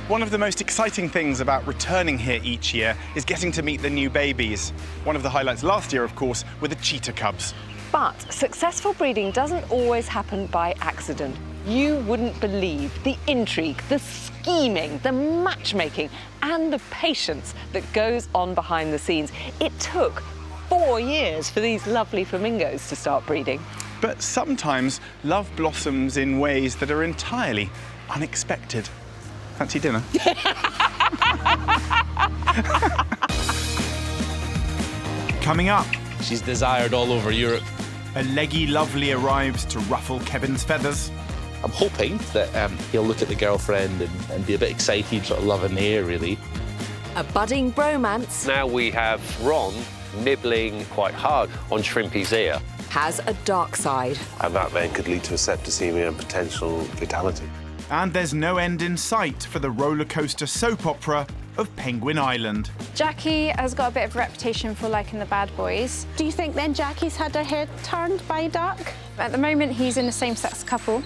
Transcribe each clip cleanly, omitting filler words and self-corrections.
One of the most exciting things about returning here each year is getting to meet the new babies. One of the highlights last year, of course, were the cheetah cubs. But successful breeding doesn't always happen by accident. You wouldn't believe the intrigue, the scheming, the matchmaking, and the patience that goes on behind the scenes. It took 4 years for these lovely flamingos to start breeding. But sometimes love blossoms in ways that are entirely unexpected. Fancy dinner? Coming up, she's desired all over Europe. A leggy lovely arrives to ruffle Kevin's feathers. I'm hoping that he'll look at the girlfriend and be a bit excited, sort of love in the air, really. A budding bromance. Now we have Ron nibbling quite hard on Shrimpy's ear. Has a dark side. And that then could lead to a septicemia and potential fatality. And there's no end in sight for the roller coaster soap opera of Penguin Island. Jackie has got a bit of a reputation for liking the bad boys. Do you think then Jackie's had her head turned by a duck? At the moment, he's in a same-sex couple.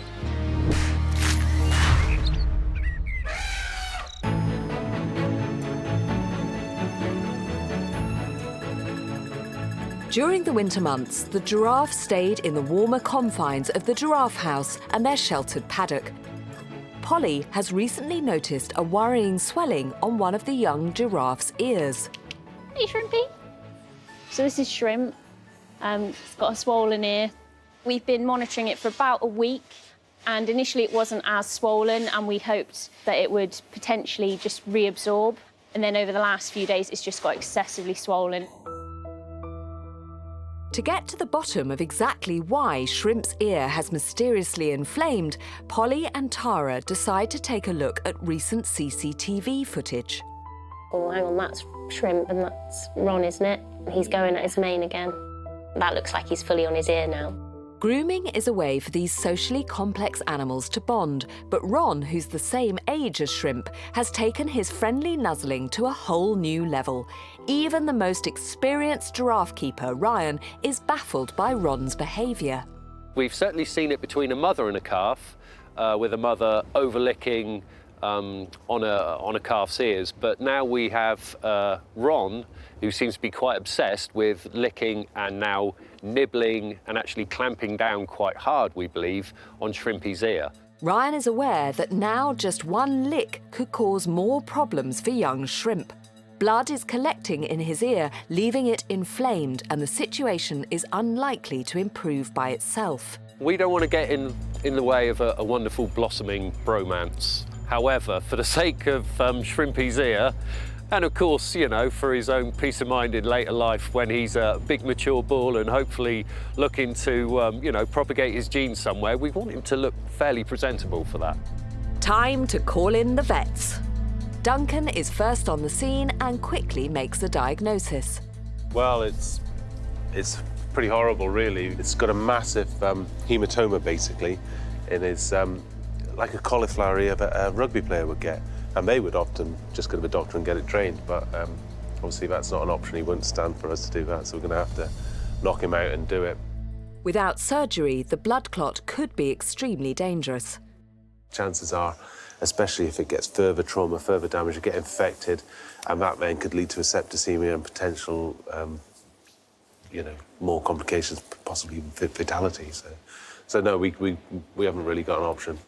During the winter months, the giraffe stayed in the warmer confines of the giraffe house and their sheltered paddock. Polly has recently noticed a worrying swelling on one of the young giraffe's ears. Hey, Shrimpy. So this is Shrimp. It's got a swollen ear. We've been monitoring it for about a week, and initially it wasn't as swollen, and we hoped that it would potentially just reabsorb. And then over the last few days, it's just got excessively swollen. To get to the bottom of exactly why Shrimp's ear has mysteriously inflamed, Polly and Tara decide to take a look at recent CCTV footage. Oh, hang on, that's Shrimp and that's Ron, isn't it? He's going at his mane again. That looks like he's fully on his ear now. Grooming is a way for these socially complex animals to bond, but Ron, who's the same age as Shrimp, has taken his friendly nuzzling to a whole new level. Even the most experienced giraffe keeper, Ryan, is baffled by Ron's behaviour. We've certainly seen it between a mother and a calf, with a mother overlicking on a calf's ears, but now we have Ron, who seems to be quite obsessed with licking and now nibbling and actually clamping down quite hard, we believe, on Shrimpy's ear. Ryan is aware that now just one lick could cause more problems for young Shrimp. Blood is collecting in his ear, leaving it inflamed, and the situation is unlikely to improve by itself. We don't want to get in the way of a wonderful blossoming bromance. However, for the sake of Shrimpy's ear, and of course, you know, for his own peace of mind in later life when he's a big mature bull and hopefully looking to, you know, propagate his genes somewhere, we want him to look fairly presentable for that. Time to call in the vets. Duncan is first on the scene and quickly makes a diagnosis. Well, it's pretty horrible, really. It's got a massive hematoma, basically, in his, like a cauliflower ear that a rugby player would get. And they would often just go to the doctor and get it drained, but obviously that's not an option. He wouldn't stand for us to do that, so we're going to have to knock him out and do it. Without surgery, the blood clot could be extremely dangerous. Chances are, especially if it gets further trauma, further damage, it get infected, and that then could lead to a septicemia and potential, you know, more complications, possibly even fatality. So no, we haven't really got an option.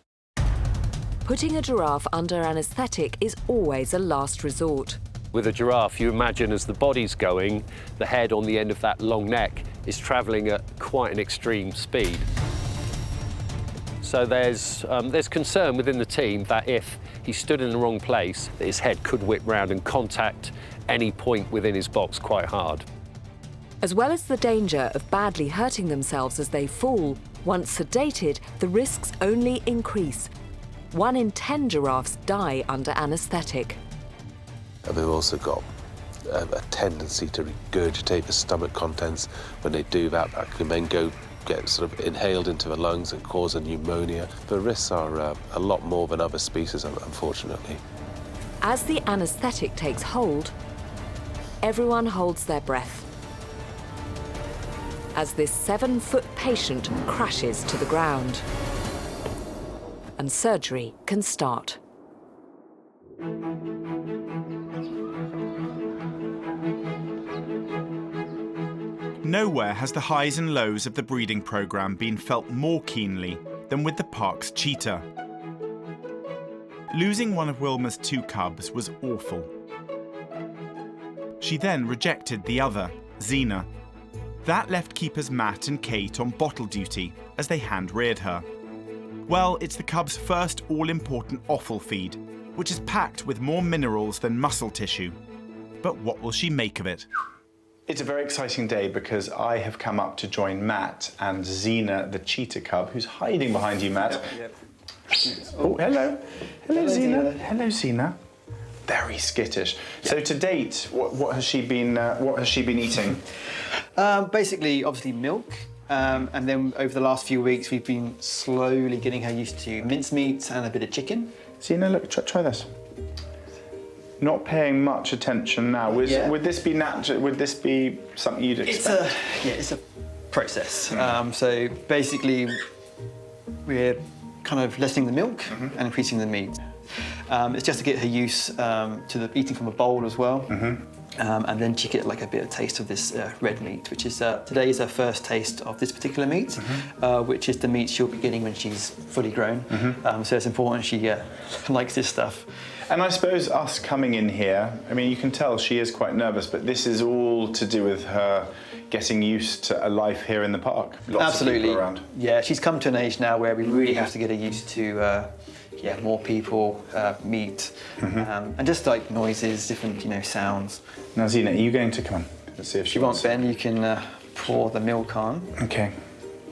Putting a giraffe under anaesthetic is always a last resort. With a giraffe, you imagine as the body's going, the head on the end of that long neck is travelling at quite an extreme speed. So there's concern within the team that if he stood in the wrong place, that his head could whip round and contact any point within his box quite hard. As well as the danger of badly hurting themselves as they fall, once sedated, the risks only increase. 1 in 10 giraffes die under anaesthetic. And they've also got a tendency to regurgitate the stomach contents. When they do that, that can then get sort of inhaled into the lungs and cause a pneumonia. The risks are a lot more than other species, unfortunately. As the anaesthetic takes hold, everyone holds their breath as this 7-foot patient crashes to the ground. And surgery can start. Nowhere has the highs and lows of the breeding programme been felt more keenly than with the park's cheetah. Losing one of Wilma's 2 cubs was awful. She then rejected the other, Xena. That left keepers Matt and Kate on bottle duty as they hand-reared her. Well, it's the cub's first all-important offal feed, which is packed with more minerals than muscle tissue. But what will she make of it? It's a very exciting day because I have come up to join Matt and Xena, the cheetah cub, who's hiding behind you, Matt. Yep. Oh, hello. Hello, Xena. Hello, Xena. Very skittish. So to date, what has she been eating? Basically, obviously milk. And then over the last few weeks, we've been slowly getting her used to mincemeat and a bit of chicken. Xena, look, try this. Not paying much attention now. Would this be natural? Would this be something you'd expect? It's a process. So basically, we're kind of lessening the milk and increasing the meat. It's just to get her used to eating from a bowl as well. And then she get like a bit of taste of this red meat, which is today is her first taste of this particular meat, which is the meat she'll be getting when she's fully grown. So it's important she likes this stuff. And I suppose us coming in here, I mean, you can tell she is quite nervous, but this is all to do with her getting used to a life here in the park. Lots of people around. Yeah, she's come to an age now where we really have to get her used to more people, meat, and just like noises, different sounds. Now, Xena, are you going to come on? Let's see if she wants. Ben, you can pour the milk on. Okay.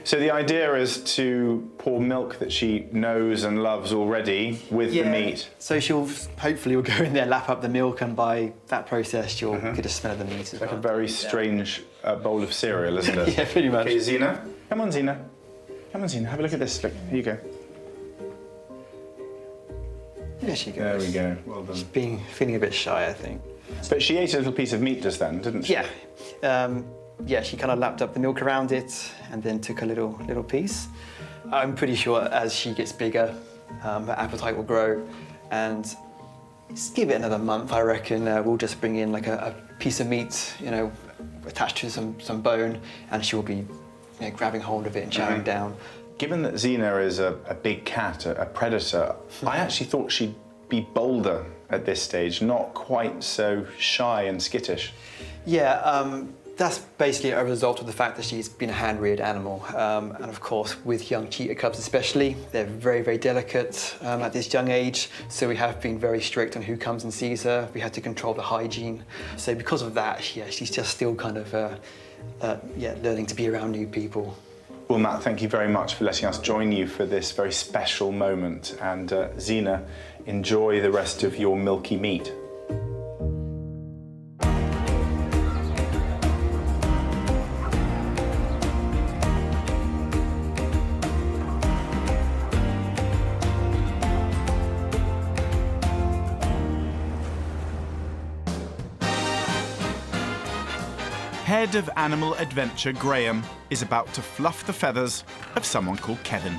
So the idea is to pour milk that she knows and loves already with the meat. So she'll hopefully will go in there, lap up the milk, and by that process she'll get a smell of the meat as well. Like a very strange bowl of cereal, isn't it? Yeah, pretty much. Okay, Xena. Come on, Xena. Come on, Xena. Have a look at this. Look, here you go. There she goes. There we go. Well done. She's feeling a bit shy, I think. But she ate a little piece of meat just then, didn't she? Yeah. She kind of lapped up the milk around it and then took a little piece. I'm pretty sure as she gets bigger, her appetite will grow, and just give it another month, I reckon. We'll just bring in like a piece of meat, attached to some bone, and she'll be grabbing hold of it and chowing down. Given that Xena is a big cat, a predator, I actually thought she'd be bolder at this stage, not quite so shy and skittish. Yeah, that's basically a result of the fact that she's been a hand-reared animal. And of course, with young cheetah cubs especially, they're very, very delicate at this young age. So we have been very strict on who comes and sees her. We had to control the hygiene. So because of that, she's just still kind of learning to be around new people. Well, Matt, thank you very much for letting us join you for this very special moment. And Xena, enjoy the rest of your milky meat. Head of Animal Adventure Graham is about to fluff the feathers of someone called Kevin.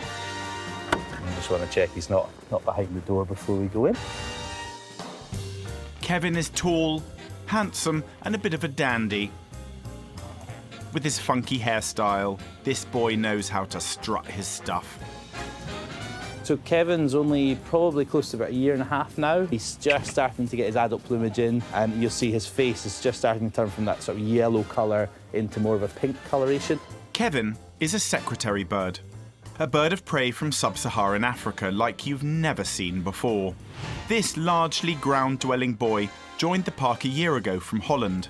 I just want to check he's not behind the door before we go in. Kevin is tall, handsome, and a bit of a dandy. With his funky hairstyle, this boy knows how to strut his stuff. So Kevin's only probably close to about 1.5 years now. He's just starting to get his adult plumage in, and you'll see his face is just starting to turn from that sort of yellow colour into more of a pink coloration. Kevin is a secretary bird, a bird of prey from sub-Saharan Africa like you've never seen before. This largely ground-dwelling boy joined the park a year ago from Holland.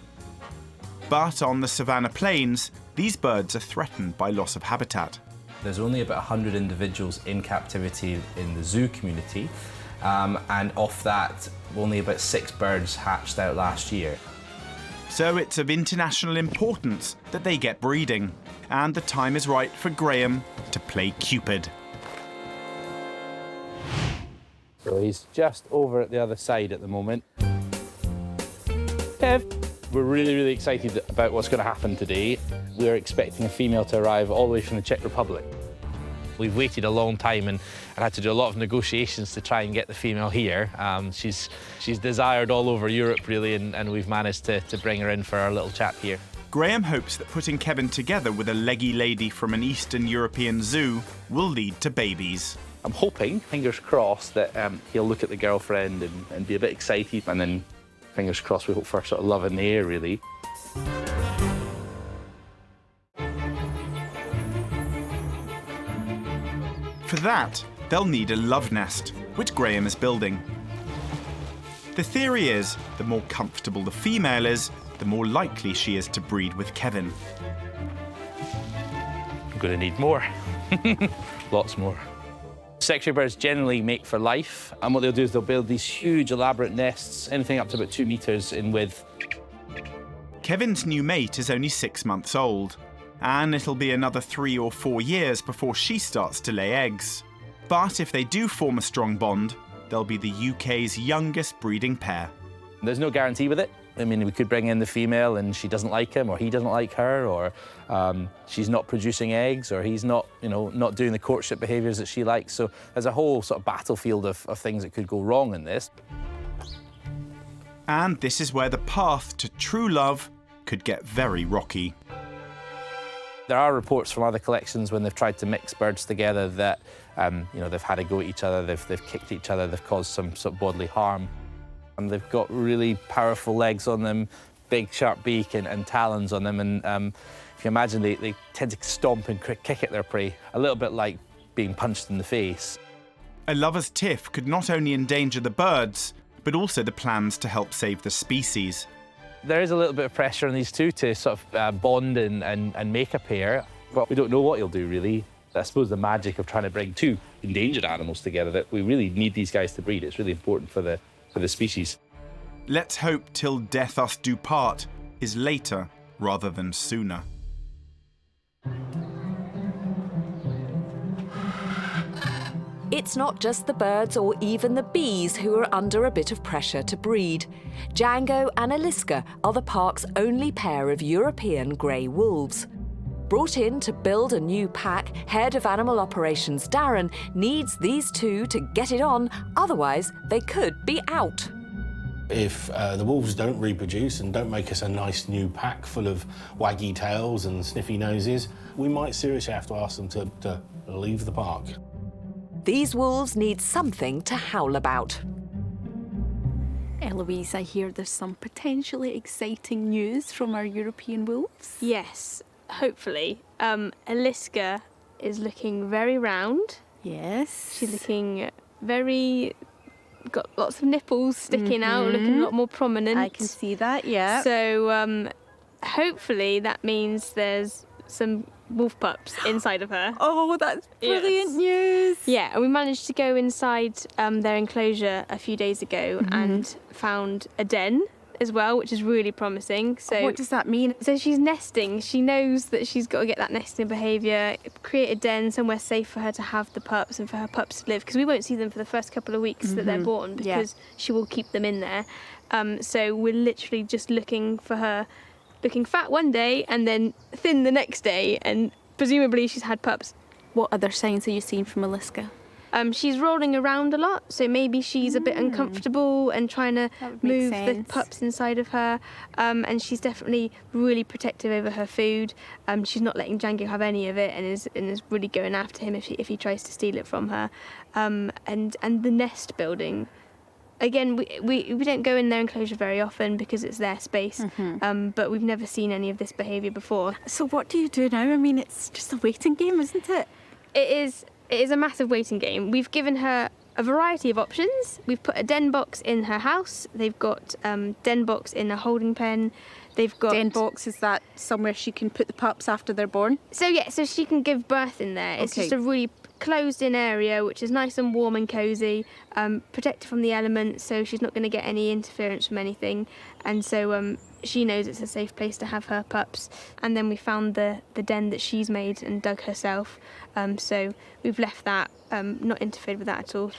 But on the savannah plains, these birds are threatened by loss of habitat. There's only about 100 individuals in captivity in the zoo community, and of that, only about 6 birds hatched out last year. So it's of international importance that they get breeding, and the time is right for Graham to play Cupid. So he's just over at the other side at the moment. Kev, we're really, really excited about what's going to happen today. We're expecting a female to arrive all the way from the Czech Republic. We've waited a long time and had to do a lot of negotiations to try and get the female here. She's desired all over Europe, really, and we've managed to bring her in for our little chat here. Graham hopes that putting Kevin together with a leggy lady from an Eastern European zoo will lead to babies. I'm hoping, fingers crossed, that he'll look at the girlfriend and be a bit excited, and then, fingers crossed, we hope for sort of love in the air, really. For that, they'll need a love nest, which Graham is building. The theory is, the more comfortable the female is, the more likely she is to breed with Kevin. I'm going to need more. Lots more. Secretary birds generally mate for life, and what they'll do is they'll build these huge, elaborate nests, anything up to about 2 meters in width. Kevin's new mate is only 6 months old, and it'll be another 3 or 4 years before she starts to lay eggs. But if they do form a strong bond, they'll be the UK's youngest breeding pair. There's no guarantee with it. I mean, we could bring in the female and she doesn't like him, or he doesn't like her, or she's not producing eggs, or he's not, not doing the courtship behaviours that she likes. So there's a whole sort of battlefield of things that could go wrong in this. And this is where the path to true love could get very rocky. There are reports from other collections when they've tried to mix birds together that, they've had a go at each other, they've kicked each other, they've caused some sort of bodily harm. And they've got really powerful legs on them, big sharp beak and talons on them. And if you imagine, they tend to stomp and kick at their prey, a little bit like being punched in the face. A lover's tiff could not only endanger the birds, but also the plans to help save the species. There is a little bit of pressure on these two to sort of bond and make a pair, but we don't know what he'll do, really. I suppose the magic of trying to bring two endangered animals together, that we really need these guys to breed. It's really important for the species. Let's hope till death us do part is later rather than sooner. It's not just the birds or even the bees who are under a bit of pressure to breed. Django and Eliska are the park's only pair of European grey wolves. Brought in to build a new pack, Head of Animal Operations Darren needs these two to get it on, otherwise they could be out. If the wolves don't reproduce and don't make us a nice new pack full of waggy tails and sniffy noses, we might seriously have to ask them to leave the park. These wolves need something to howl about. Eloise, I hear there's some potentially exciting news from our European wolves. Yes, hopefully. Eliska is looking very round. Yes. She's looking got lots of nipples sticking out, looking a lot more prominent. I can see that, yeah. So hopefully that means there's some wolf pups inside of her. Oh, that's brilliant news. Yeah, and we managed to go inside their enclosure a few days ago and found a den as well, which is really promising. So what does that mean? So she's nesting. She knows that she's got to get that nesting behaviour, create a den somewhere safe for her to have the pups and for her pups to live, because we won't see them for the first couple of weeks that they're born, because she will keep them in there. So we're literally just looking for her looking fat one day and then thin the next day, and presumably she's had pups. What other signs are you seeing from Eliska? She's rolling around a lot, so maybe she's a bit uncomfortable and trying to move the pups inside of her. And she's definitely really protective over her food. She's not letting Django have any of it, and is really going after him if he tries to steal it from her. And the nest building. Again, we don't go in their enclosure very often because it's their space, but we've never seen any of this behaviour before. So what do you do now? I mean, it's just a waiting game, isn't it? It is a massive waiting game. We've given her a variety of options. We've put a den box in her house. They've got den box in a holding pen. They've got den box. Is that somewhere she can put the pups after they're born? So yeah, so she can give birth in there. It's just a really closed-in area, which is nice and warm and cosy, protected from the elements, so she's not going to get any interference from anything. And so she knows it's a safe place to have her pups. And then we found the den that she's made and dug herself. So we've left that, not interfered with that at all.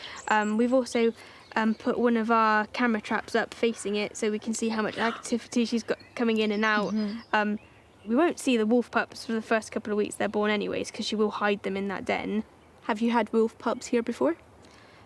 We've also put one of our camera traps up facing it so we can see how much activity she's got coming in and out. We won't see the wolf pups for the first couple of weeks they're born anyways, because she will hide them in that den. Have you had wolf pups here before?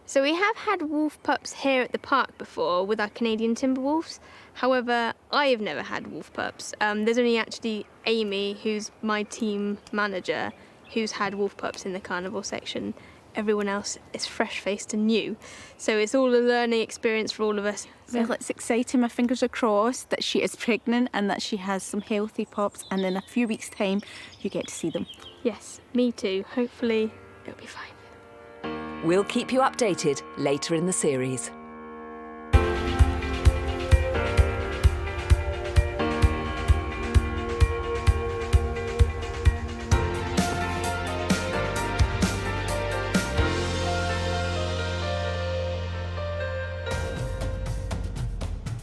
So we have had wolf pups here at the park before with our Canadian timber wolves. However, I have never had wolf pups. There's only actually Amy, who's my team manager, who's had wolf pups in the carnival section. Everyone else is fresh-faced and new. So it's all a learning experience for all of us. Well, it's exciting. My fingers are crossed that she is pregnant and that she has some healthy pups, and in a few weeks' time, you get to see them. Yes, me too. Hopefully, it'll be fine. We'll keep you updated later in the series.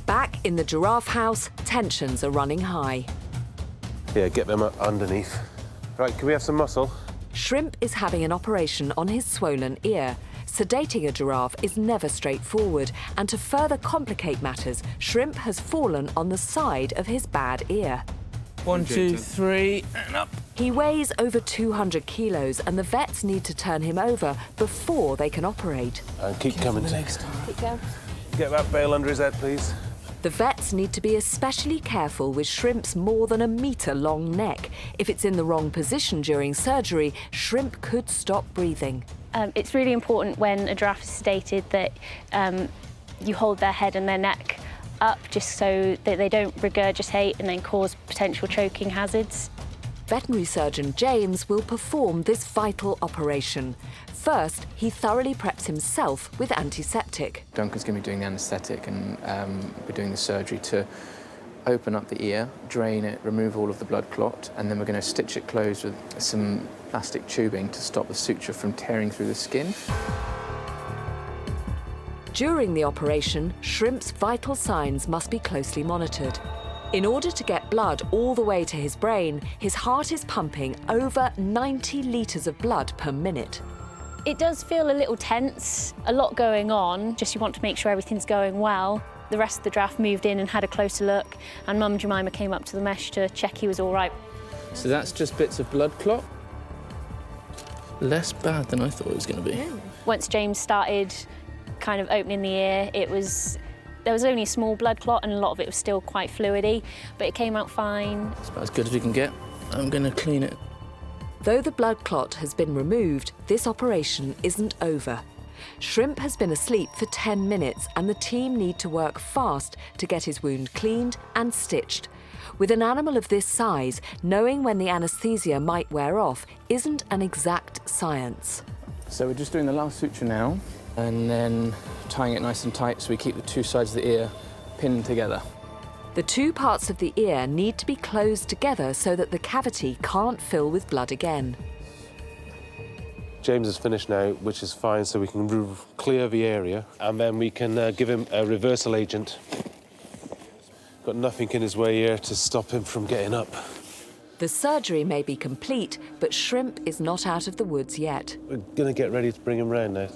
Back in the giraffe house, tensions are running high. Yeah, get them up underneath. Right, can we have some muscle? Shrimp is having an operation on his swollen ear. Sedating a giraffe is never straightforward, and to further complicate matters, Shrimp has fallen on the side of his bad ear. 1, 2, 3, and up. He weighs over 200 kilos, and the vets need to turn him over before they can operate. And keep coming to. Keep going. Get that bail under his head, please. The vets need to be especially careful with Shrimp's more than a metre-long neck. If it's in the wrong position during surgery, Shrimp could stop breathing. It's really important when a giraffe is sedated that you hold their head and their neck up just so that they don't regurgitate and then cause potential choking hazards. Veterinary surgeon James will perform this vital operation. First, he thoroughly preps himself with antiseptic. Duncan's going to be doing the anaesthetic and we're doing the surgery to open up the ear, drain it, remove all of the blood clot, and then we're going to stitch it closed with some plastic tubing to stop the suture from tearing through the skin. During the operation, Shrimp's vital signs must be closely monitored. In order to get blood all the way to his brain, his heart is pumping over 90 litres of blood per minute. It does feel a little tense, a lot going on, just you want to make sure everything's going well. The rest of the giraffe moved in and had a closer look, and Mum Jemima came up to the mesh to check he was all right. So that's just bits of blood clot. Less bad than I thought it was going to be. Once James started kind of opening the ear, there was only a small blood clot and a lot of it was still quite fluidy, but it came out fine. It's about as good as we can get. I'm going to clean it. Though the blood clot has been removed, this operation isn't over. Shrimp has been asleep for 10 minutes and the team need to work fast to get his wound cleaned and stitched. With an animal of this size, knowing when the anaesthesia might wear off isn't an exact science. So we're just doing the last suture now and then tying it nice and tight so we keep the two sides of the ear pinned together. The two parts of the ear need to be closed together so that the cavity can't fill with blood again. James is finished now, which is fine, so we can clear the area, and then we can give him a reversal agent. Got nothing in his way here to stop him from getting up. The surgery may be complete, but Shrimp is not out of the woods yet. We're going to get ready to bring him round now.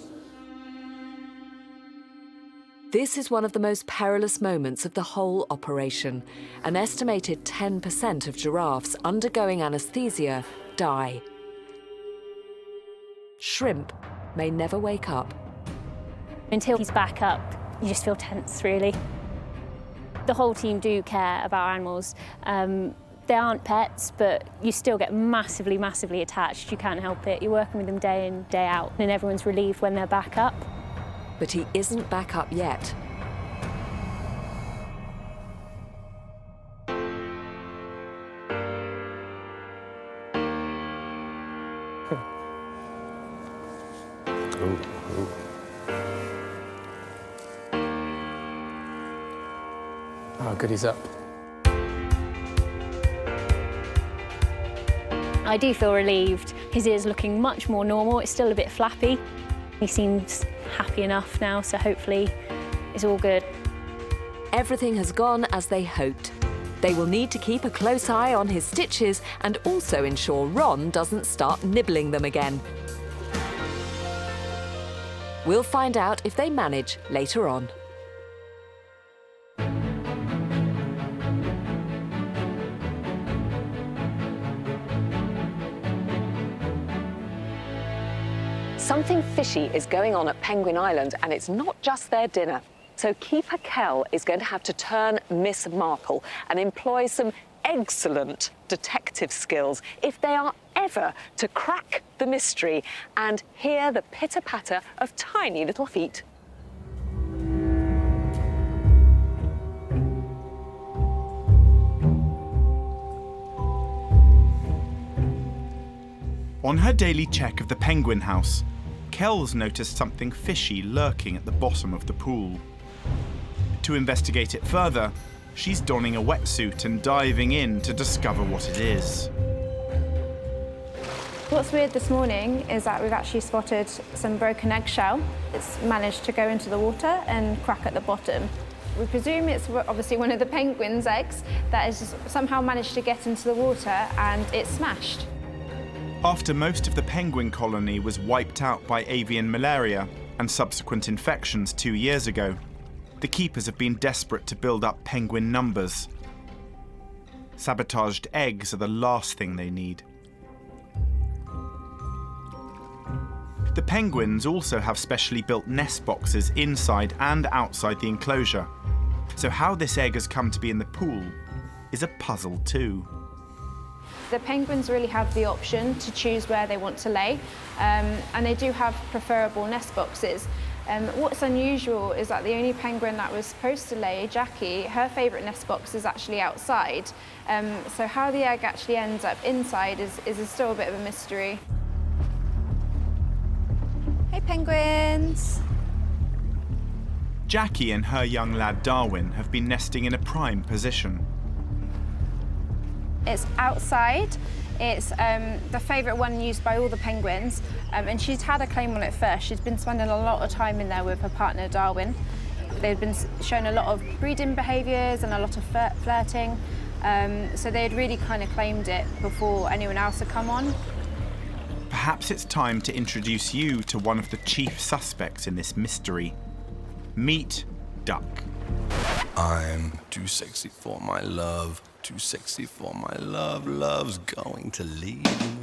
This is one of the most perilous moments of the whole operation. An estimated 10% of giraffes undergoing anaesthesia die. Shrimp may never wake up. Until he's back up, you just feel tense, really. The whole team do care about our animals. They aren't pets, but you still get massively, massively attached. You can't help it. You're working with them day in, day out, and everyone's relieved when they're back up. But he isn't back up yet. Oh, good, he's up. I do feel relieved. His ear's looking much more normal. It's still a bit flappy. He seems happy enough now, so hopefully it's all good. Everything has gone as they hoped. They will need to keep a close eye on his stitches and also ensure Ron doesn't start nibbling them again. We'll find out if they manage later on. Something fishy is going on at Penguin Island, and it's not just their dinner. So Keeper Kell is going to have to turn Miss Marple and employ some excellent detective skills if they are ever to crack the mystery and hear the pitter-patter of tiny little feet. On her daily check of the penguin house, Kell's noticed something fishy lurking at the bottom of the pool. To investigate it further, she's donning a wetsuit and diving in to discover what it is. What's weird this morning is that we've actually spotted some broken eggshell. It's managed to go into the water and crack at the bottom. We presume it's obviously one of the penguin's eggs that has just somehow managed to get into the water and it's smashed. After most of the penguin colony was wiped out by avian malaria and subsequent infections 2 years ago, the keepers have been desperate to build up penguin numbers. Sabotaged eggs are the last thing they need. The penguins also have specially built nest boxes inside and outside the enclosure, so how this egg has come to be in the pool is a puzzle too. The penguins really have the option to choose where they want to lay, and they do have preferable nest boxes. What's unusual is that the only penguin that was supposed to lay, Jackie, her favourite nest box is actually outside. So how the egg actually ends up inside is still a bit of a mystery. Hey, penguins! Jackie and her young lad Darwin have been nesting in a prime position. It's outside. It's the favourite one used by all the penguins, and she's had a claim on it first. She's been spending a lot of time in there with her partner Darwin. They'd been shown a lot of breeding behaviours and a lot of flirting, so they had really kind of claimed it before anyone else had come on. Perhaps it's time to introduce you to one of the chief suspects in this mystery. Meet Duck. I'm too sexy for my love, too sexy for my love, love's going to leave me.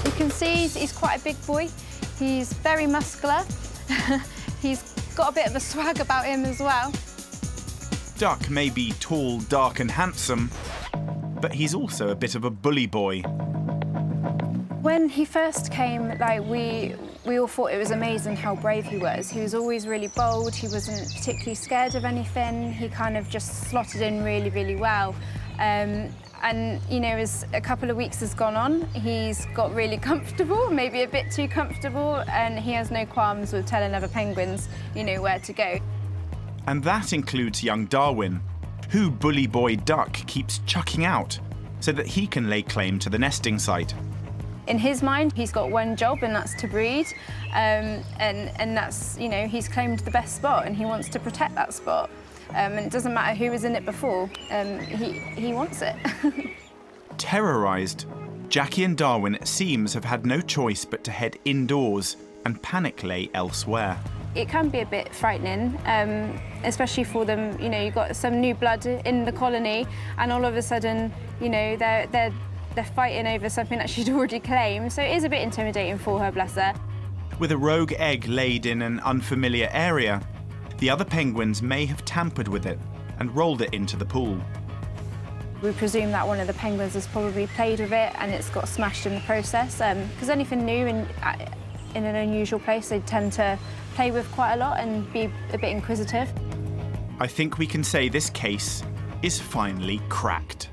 You can see he's quite a big boy. He's very muscular. He's got a bit of a swag about him as well. Duck may be tall, dark and handsome, but he's also a bit of a bully boy. When he first came, we all thought it was amazing how brave he was. He was always really bold. He wasn't particularly scared of anything. He kind of just slotted in really, really well. And, you know, as a couple of weeks has gone on, he's got really comfortable, maybe a bit too comfortable, and he has no qualms with telling other penguins, you know, where to go. And that includes young Darwin, who bully boy Duck keeps chucking out so that he can lay claim to the nesting site. In his mind, he's got one job, and that's to breed, and that's, you know, he's claimed the best spot, and he wants to protect that spot. And it doesn't matter who was in it before, he wants it. Terrorised, Jackie and Darwin, it seems, have had no choice but to head indoors and panic lay elsewhere. It can be a bit frightening, especially for them. You know, you've got some new blood in the colony, and all of a sudden, you know, they're fighting over something that she'd already claimed, so it is a bit intimidating for her, bless her. With a rogue egg laid in an unfamiliar area, the other penguins may have tampered with it and rolled it into the pool. We presume that one of the penguins has probably played with it and it's got smashed in the process, because anything new in an unusual place, they tend to play with quite a lot and be a bit inquisitive. I think we can say this case is finally cracked.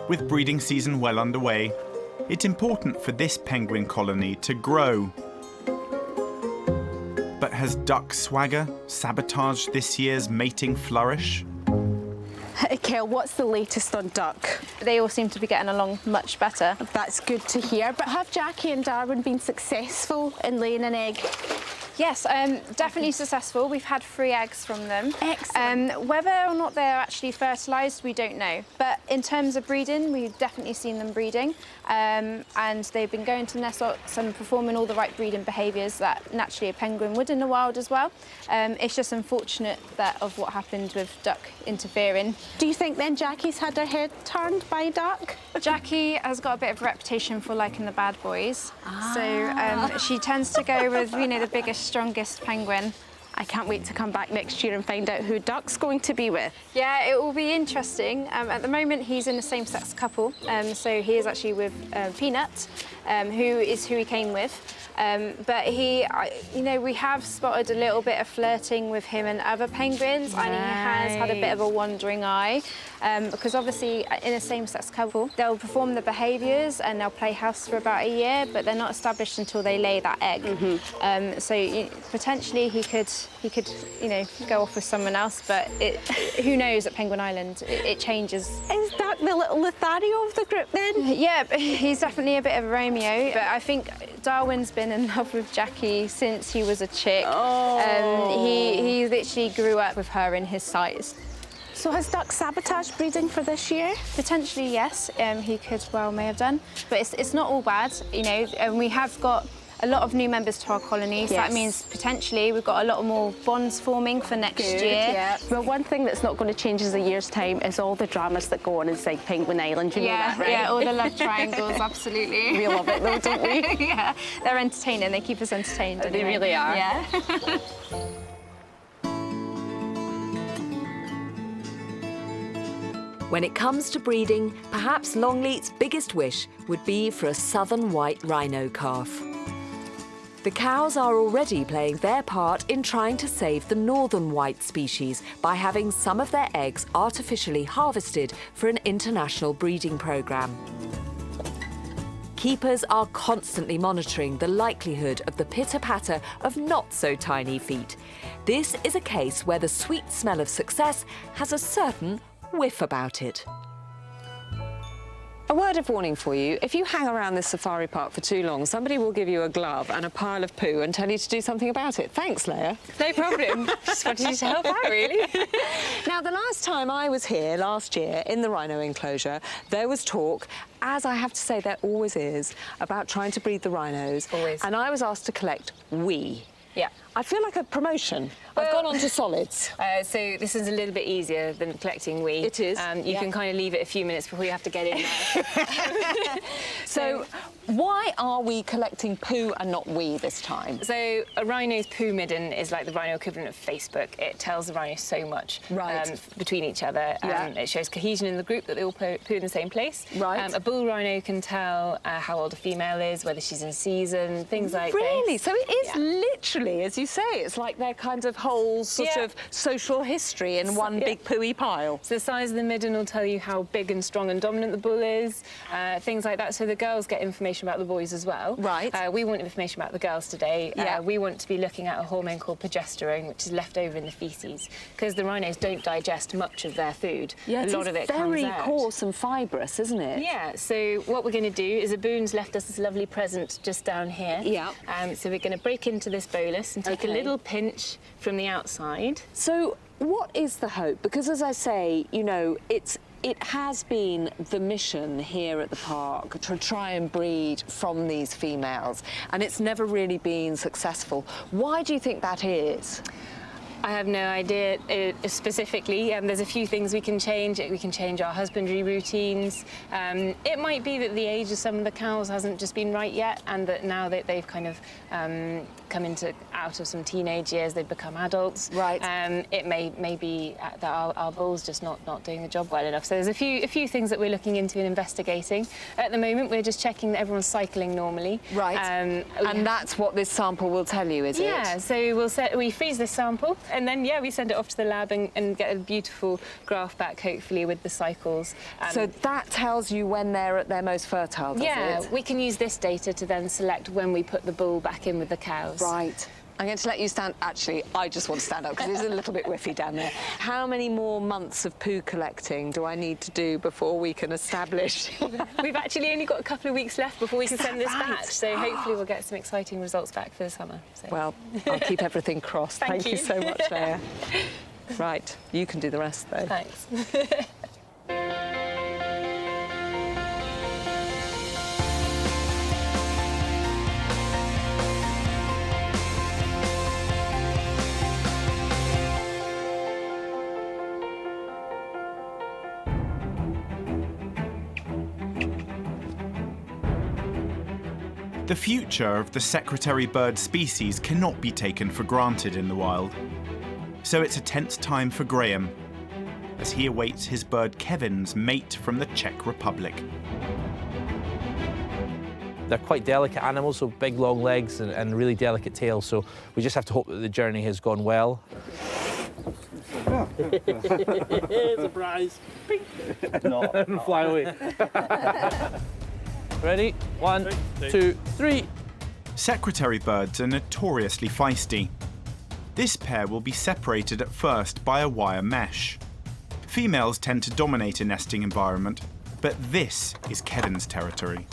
With breeding season well underway, it's important for this penguin colony to grow. But has Duck swagger sabotaged this year's mating flourish? Okay, what's the latest on Duck? They all seem to be getting along much better. That's good to hear, but have Jackie and Darwin been successful in laying an egg Yes, definitely successful. We've had 3 eggs from them. Excellent. Whether or not they're actually fertilised, we don't know. But in terms of breeding, we've definitely seen them breeding. And they've been going to nests and performing all the right breeding behaviours that naturally a penguin would in the wild as well. It's just unfortunate that of what happened with duck interfering. Do you think then Jackie's had her head turned by duck? Jackie has got a bit of a reputation for liking the bad boys. So she tends to go with, you know, the biggest, strongest penguin. I can't wait to come back next year and find out who Duck's going to be with. Yeah, it will be interesting. At the moment, he's in the same-sex couple. So he is actually with Peanut, who he came with. But you know, we have spotted a little bit of flirting with him and other penguins, and he has had a bit of a wandering eye. Because obviously, in a same-sex couple, they'll perform the behaviours and they'll play house for about a year, but they're not established until they lay that egg. So potentially he could, you know, go off with someone else, but who knows at Penguin Island? It changes. Is Duck the little Lothario of the group then? Yeah, he's definitely a bit of a Romeo, but I think Darwin's been in love with Jackie since he was a chick. He literally grew up with her in his sights. So has Duck sabotaged breeding for this year? Potentially, yes. He may have done. But it's not all bad, you know, and we have got a lot of new members to our colony, so that means potentially we've got a lot more bonds forming for next year. Yeah. Well, one thing that's not going to change in a year's time is all the dramas that go on inside Penguin Island. You know that, right? Yeah, all the love triangles, absolutely. We love it though, don't we? Yeah, they're entertaining. They keep us entertained. They really are. Yeah. When it comes to breeding, perhaps Longleat's biggest wish would be for a southern white rhino calf. The cows are already playing their part in trying to save the northern white species by having some of their eggs artificially harvested for an international breeding programme. Keepers are constantly monitoring the likelihood of the pitter-patter of not-so-tiny feet. This is a case where the sweet smell of success has a certain whiff about it. A word of warning for you: if you hang around this safari park for too long, somebody will give you a glove and a pile of poo and tell you to do something about it. Thanks, Leia. No problem. Just wanted you to help out, really. Now, the last time I was here, last year, in the rhino enclosure, there was talk, as I have to say there always is, about trying to breed the rhinos. Always. And I was asked to collect wee. Yeah. I feel like a promotion. I've gone on to solids. So this is a little bit easier than collecting wee. It is. You can kind of leave it a few minutes before you have to get in there. So why are we collecting poo and not wee this time? So a rhino's poo midden is like the rhino equivalent of Facebook. It tells the rhino so much between each other. It shows cohesion in the group, that they all poo in the same place. Right. A bull rhino can tell how old a female is, whether she's in season, things like this. Really? So it is literally, as you say, it's like their kind of whole sort of social history in one big pooey pile. So the size of the midden will tell you how big and strong and dominant the bull is, things like that. So the girls get information about the boys as well. Right. We want information about the girls today. We want to be looking at a hormone called progesterone, which is left over in the faeces, because the rhinos don't digest much of their food. Yeah, a lot of it comes out. very coarse and fibrous, isn't it? Yeah, so what we're going to do is Aboon's left us this lovely present just down here. Yeah. So we're going to break into this bolus and take a little pinch from the outside. So what is the hope? Because as I say, you know, it has been the mission here at the park to try and breed from these females, and it's never really been successful. Why do you think that is? I have no idea specifically. There's a few things we can change. We can change our husbandry routines. It might be that the age of some of the cows hasn't just been right yet, and that now that they've kind of come out of some teenage years, they've become adults. Right. It may be that our bull's just not doing the job well enough. So there's a few things that we're looking into and investigating. At the moment, we're just checking that everyone's cycling normally. Right. And that's what this sample will tell you, is it? Yeah. So we freeze this sample, and then we send it off to the lab and get a beautiful graph back, hopefully with the cycles. So that tells you when they're at their most fertile, does it? Yeah, we can use this data to then select when we put the bull back in with the cows. Right. I'm going to let you stand. Actually, I just want to stand up because it's a little bit whiffy down there. How many more months of poo collecting do I need to do before we can establish? We've actually only got a couple of weeks left before we can send this batch, so hopefully we'll get some exciting results back for the summer. So. Well, I'll keep everything crossed. Thank you so much, Leah. Right, you can do the rest, though. Thanks. The future of the secretary bird species cannot be taken for granted in the wild. So it's a tense time for Graham as he awaits his bird Kevin's mate from the Czech Republic. They're quite delicate animals, so big long legs and really delicate tails, so we just have to hope that the journey has gone well. Surprise! No. Fly away. Ready? 1, 2, 3. Secretary birds are notoriously feisty. This pair will be separated at first by a wire mesh. Females tend to dominate a nesting environment, but this is Kevin's territory.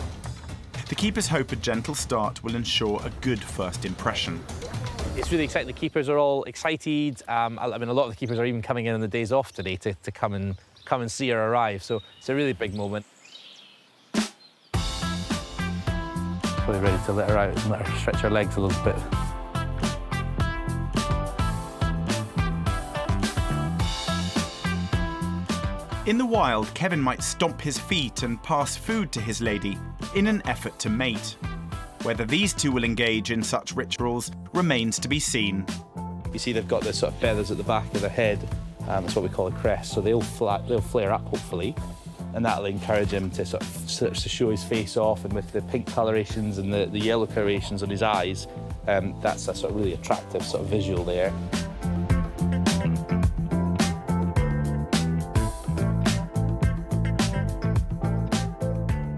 The keepers hope a gentle start will ensure a good first impression. It's really exciting. The keepers are all excited. I mean, a lot of the keepers are even coming in on the days off today to come and see her arrive. So it's a really big moment. Probably ready to let her out and let her stretch her legs a little bit. In the wild, Kevin might stomp his feet and pass food to his lady in an effort to mate. Whether these two will engage in such rituals remains to be seen. You see they've got the sort of feathers at the back of their head. That's what we call a crest. So they'll flare up, hopefully, and that'll encourage him to sort of to show his face off, and with the pink colorations and the yellow colorations on his eyes, that's a sort of really attractive sort of visual there.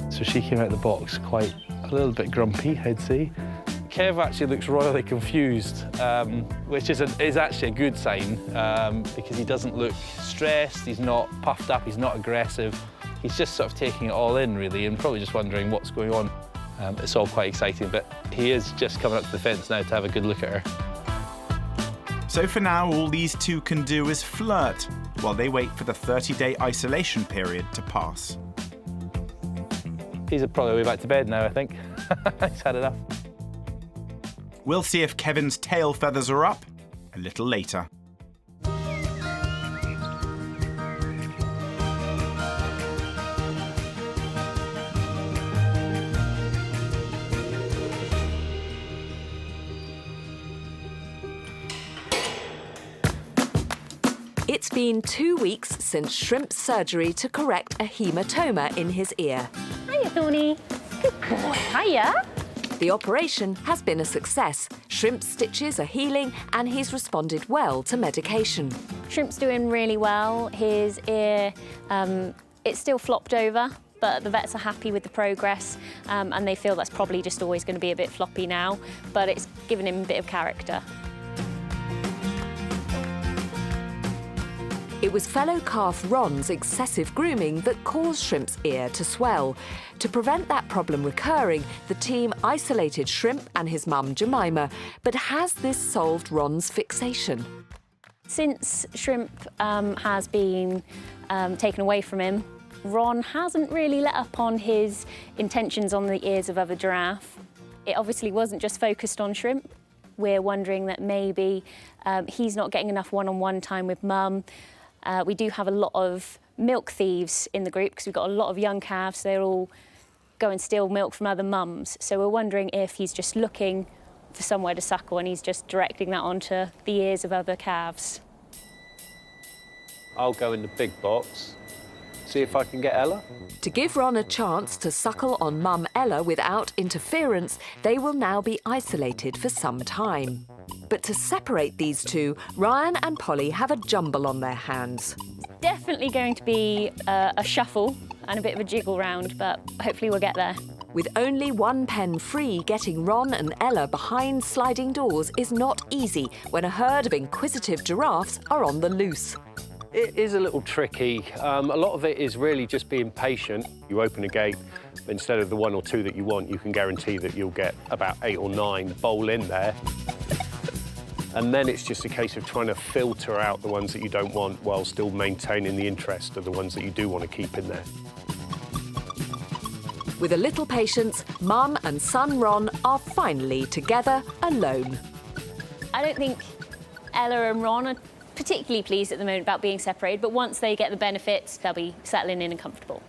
So she came out of the box quite a little bit grumpy, I'd say. Kev actually looks royally confused, which is actually a good sign, because he doesn't look stressed, he's not puffed up, he's not aggressive. He's just sort of taking it all in, really, and probably just wondering what's going on. It's all quite exciting, but he is just coming up to the fence now to have a good look at her. So for now, all these two can do is flirt while they wait for the 30-day isolation period to pass. He's probably way back to bed now, I think. He's had enough. We'll see if Kevin's tail feathers are up a little later. It's been 2 weeks since Shrimp's surgery to correct a hematoma in his ear. Hiya, Thorny. Good boy. Hiya. The operation has been a success. Shrimp's stitches are healing and he's responded well to medication. Shrimp's doing really well. His ear, it's still flopped over, but the vets are happy with the progress, and they feel that's probably just always going to be a bit floppy now, but it's given him a bit of character. It was fellow calf Ron's excessive grooming that caused Shrimp's ear to swell. To prevent that problem recurring, the team isolated Shrimp and his mum Jemima. But has this solved Ron's fixation? Since Shrimp has been taken away from him, Ron hasn't really let up on his intentions on the ears of other giraffe. It obviously wasn't just focused on Shrimp. We're wondering that maybe he's not getting enough one-on-one time with mum. We do have a lot of milk thieves in the group because we've got a lot of young calves. They're all go and steal milk from other mums. So we're wondering if he's just looking for somewhere to suckle and he's just directing that onto the ears of other calves. I'll go in the big box, see if I can get Ella. To give Ron a chance to suckle on mum Ella without interference, they will now be isolated for some time. But to separate these two, Ryan and Polly have a jumble on their hands. Definitely going to be a shuffle and a bit of a jiggle round, but hopefully we'll get there. With only one pen free, getting Ron and Ella behind sliding doors is not easy when a herd of inquisitive giraffes are on the loose. It is a little tricky. A lot of it is really just being patient. You open a gate, instead of the 1 or 2 that you want, you can guarantee that you'll get about 8 or 9 bowl in there. And then it's just a case of trying to filter out the ones that you don't want while still maintaining the interest of the ones that you do want to keep in there. With a little patience, Mum and son Ron are finally together alone. I don't think Ella and Ron are particularly pleased at the moment about being separated, but once they get the benefits, they'll be settling in and comfortable.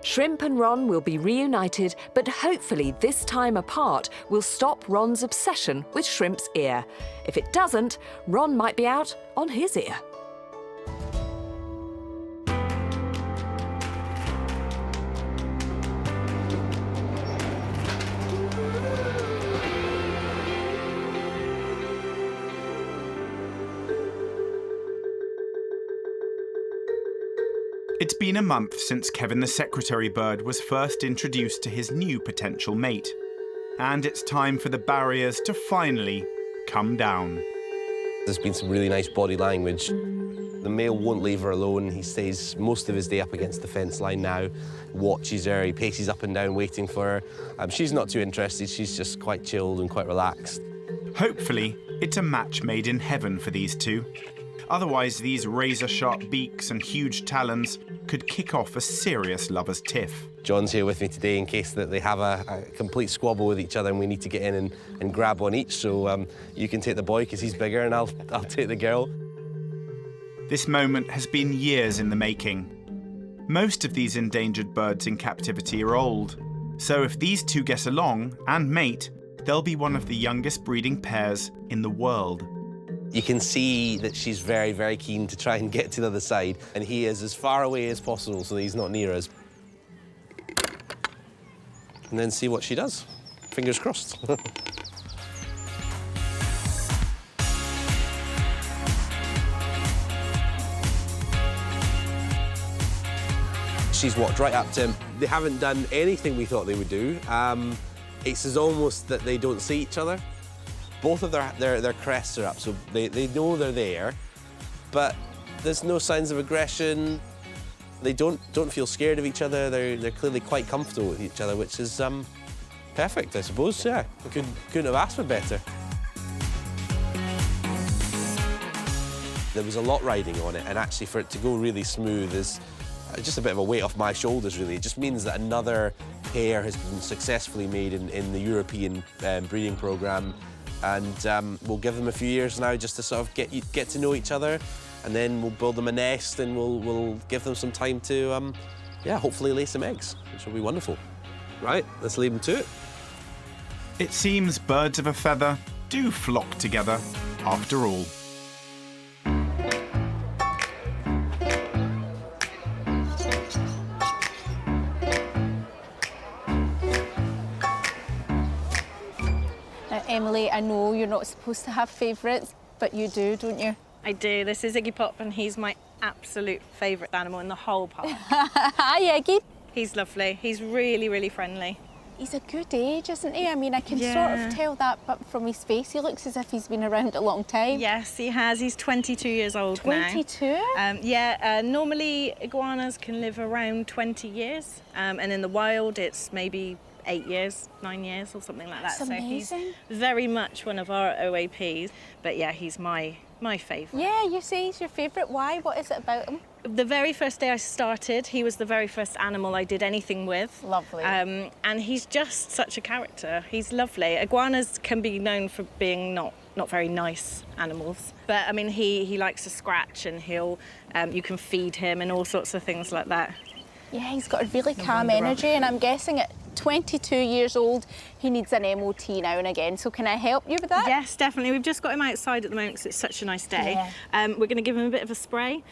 Shrimp and Ron will be reunited, but hopefully this time apart will stop Ron's obsession with Shrimp's ear. If it doesn't, Ron might be out on his ear. It's been a month since Kevin the secretary bird was first introduced to his new potential mate. And it's time for the barriers to finally come down. There's been some really nice body language. The male won't leave her alone. He stays most of his day up against the fence line now, watches her, he paces up and down waiting for her. She's not too interested, she's just quite chilled and quite relaxed. Hopefully, it's a match made in heaven for these two. Otherwise, these razor-sharp beaks and huge talons could kick off a serious lover's tiff. John's here with me today in case that they have a complete squabble with each other and we need to get in and grab one each. So you can take the boy because he's bigger and I'll take the girl. This moment has been years in the making. Most of these endangered birds in captivity are old. So if these two get along and mate, they'll be one of the youngest breeding pairs in the world. You can see that she's very, very keen to try and get to the other side, and he is as far away as possible so that he's not near us. And then see what she does. Fingers crossed. She's walked right up to him. They haven't done anything we thought they would do. It's as almost that they don't see each other. Both of their crests are up, so they know they're there, but there's no signs of aggression. They don't feel scared of each other. They're clearly quite comfortable with each other, which is perfect, I suppose. Yeah, I couldn't have asked for better. There was a lot riding on it, and actually for it to go really smooth is just a bit of a weight off my shoulders, really. It just means that another pair has been successfully made in the European breeding programme. And we'll give them a few years now just to sort of get to know each other, and then we'll build them a nest and we'll give them some time to, yeah, hopefully lay some eggs, which will be wonderful. Right, let's leave them to it. It seems birds of a feather do flock together after all. Emily, I know you're not supposed to have favourites, but you do, don't you? I do. This is Iggy Pop, and he's my absolute favourite animal in the whole park. Hi, Iggy. He's lovely. He's really, really friendly. He's a good age, isn't he? I mean, I can sort of tell that from his face. He looks as if he's been around a long time. Yes, he has. He's 22 years old 22? Yeah, normally iguanas can live around 20 years, and in the wild it's maybe 8 years, 9 years or something like that. That's amazing. So he's very much one of our OAPs, but yeah, he's my favourite. Yeah, you say he's your favourite. Why? What is it about him? The very first day I started, he was the very first animal I did anything with. Lovely. And he's just such a character. He's lovely. Iguanas can be known for being not very nice animals, but I mean he likes to scratch, and he'll you can feed him and all sorts of things like that. Yeah, he's got a really calm energy, and I'm guessing at 22 years old, he needs an MOT now and again. So can I help you with that? Yes, definitely. We've just got him outside at the moment because it's such a nice day. Yeah. We're going to give him a bit of a spray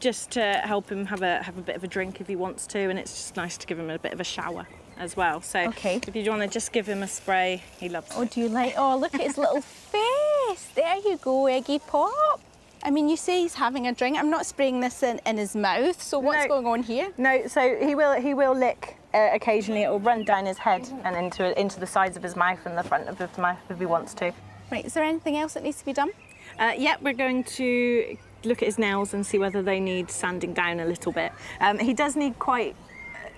just to help him have a bit of a drink if he wants to, and it's just nice to give him a bit of a shower as well. So if you want to just give him a spray, he loves it. Oh, do you like? Oh, look at his little face. There you go, Iggy Pop. I mean, you say he's having a drink. I'm not spraying this in his mouth, so what's going on here? No, so he will lick Occasionally it will run down his head and into the sides of his mouth and the front of his mouth if he wants to. Right, is there anything else that needs to be done? Yeah, we're going to look at his nails and see whether they need sanding down a little bit. He does need quite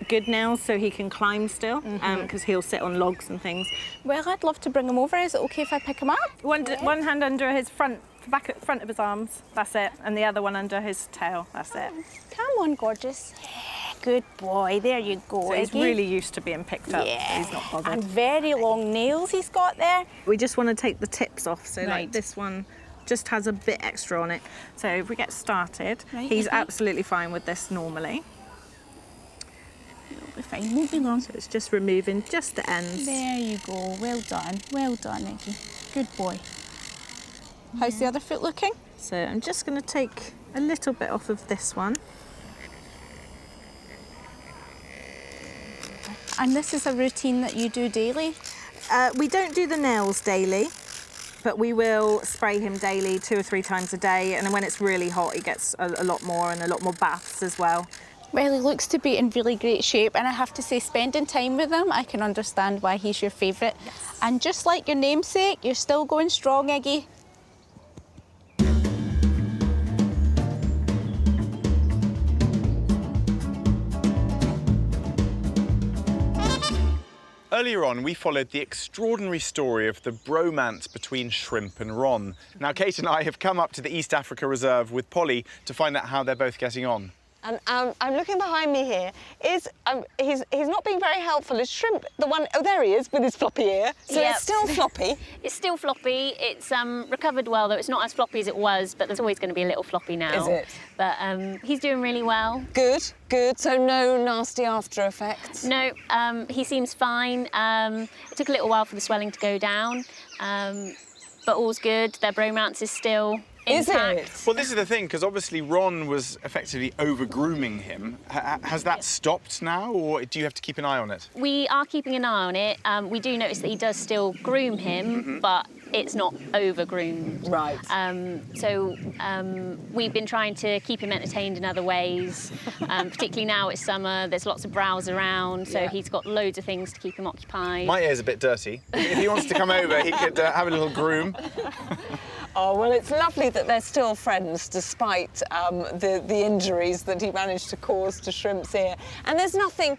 good nails so he can climb still, because he'll sit on logs and things. Well, I'd love to bring him over. Is it okay if I pick him up? One hand under his front of his arms, that's it, and the other one under his tail, that's it. Come on, gorgeous. Good boy, there you go. So he's Iggy. really used to being picked up, Yeah, he's not bothered. and very long nails he's got there. We just want to take the tips off, so Right. like this one just has a bit extra on it. So if we get started, Right, he's okay. absolutely fine with this normally. It'll be fine, won't be long. So it's just removing just the ends. There you go, well done, Iggy. Good boy. How's the other foot looking? So I'm just going to take a little bit off of this one. And this is a routine that you do daily? We don't do the nails daily, but we will spray him daily 2 or 3 times a day, and when it's really hot he gets a lot more, and a lot more baths as well. Well, he looks to be in really great shape, and I have to say, spending time with him, I can understand why he's your favourite. Yes. And just like your namesake, you're still going strong, Iggy. Earlier on, we followed the extraordinary story of the bromance between Shrimp and Ron. Now, Kate and I have come up to the East Africa Reserve with Polly to find out how they're both getting on. And I'm looking behind me here. He's not being very helpful. Is Shrimp the one? Oh, there he is with his floppy ear. So Yep. it's still floppy. It's still floppy. It's recovered well, though it's not as floppy as it was, but there's always going to be a little floppy now. Is it? But he's doing really well. Good, good. So no nasty after effects? No, he seems fine. It took a little while for the swelling to go down, but all's good. Their bromance is still intact. Well, this is the thing, because obviously Ron was effectively over-grooming him. Has that stopped now, or do you have to keep an eye on it? We are keeping an eye on it. We do notice that he does still groom him, but it's not over-groomed. Right. So we've been trying to keep him entertained in other ways, particularly now it's summer, there's lots of browse around, so he's got loads of things to keep him occupied. My ear's a bit dirty. If he wants to come over, he could have a little groom. Oh, well, it's lovely that they're still friends despite the injuries that he managed to cause to Shrimp's ear. And there's nothing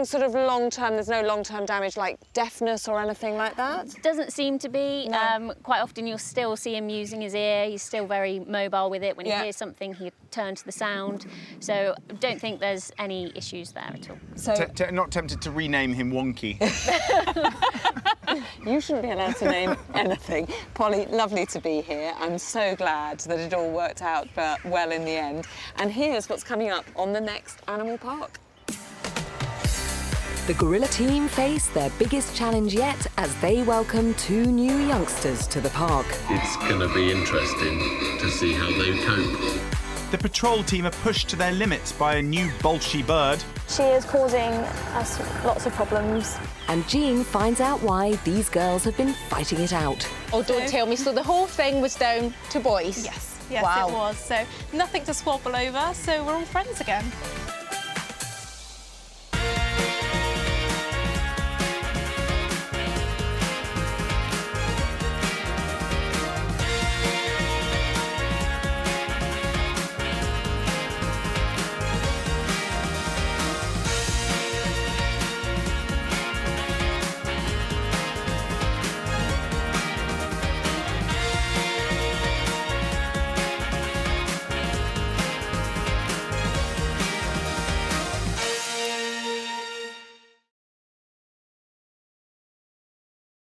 sort of long-term, there's no long-term damage like deafness or anything like that? Doesn't seem to be. No. Quite often you'll still see him using his ear. He's still very mobile with it. When he hears something, he'll turn to the sound. So I don't think there's any issues there at all. So not tempted to rename him Wonky? You shouldn't be allowed to name anything. Polly, lovely to be here. I'm so glad that it all worked out well in the end. And here's what's coming up on the next Animal Park. The gorilla team face their biggest challenge yet as they welcome 2 new youngsters to the park. It's going to be interesting to see how they cope. The patrol team are pushed to their limits by a new bolshy bird. She is causing us lots of problems. And Jean finds out why these girls have been fighting it out. Oh, don't tell me. So the whole thing was down to boys? Yes, it Wow. was. So nothing to squabble over, so we're all friends again.